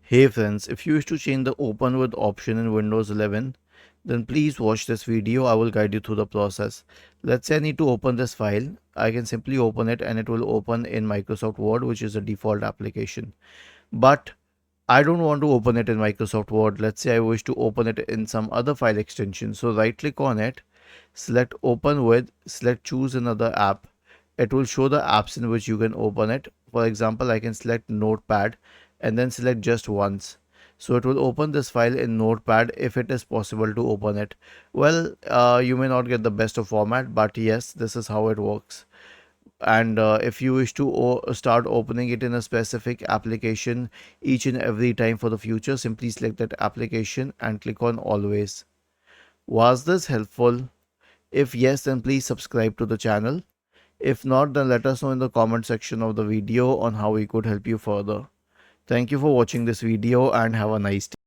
Hey friends, if you wish to change the open with option in Windows 11, then please watch this video. I will guide you through the process. Let's say I need to open this file. I can simply open it and it will open in Microsoft Word, which is a default application. But I don't want to open it in Microsoft Word. Let's say I wish to open it in some other file extension. So right click on it, select open with, select choose another app. It will show the apps in which you can open it. For example, I can select Notepad and then select just once. So it will open this file in Notepad if it is possible to open it. Well, you may not get the best of format, but yes, this is how it works. And if you wish to start opening it in a specific application each and every time for the future, simply select that application and click on always. Was this helpful? If yes, then please subscribe to the channel. If not, then let us know in the comment section of the video on how we could help you further. Thank you for watching this video and have a nice day.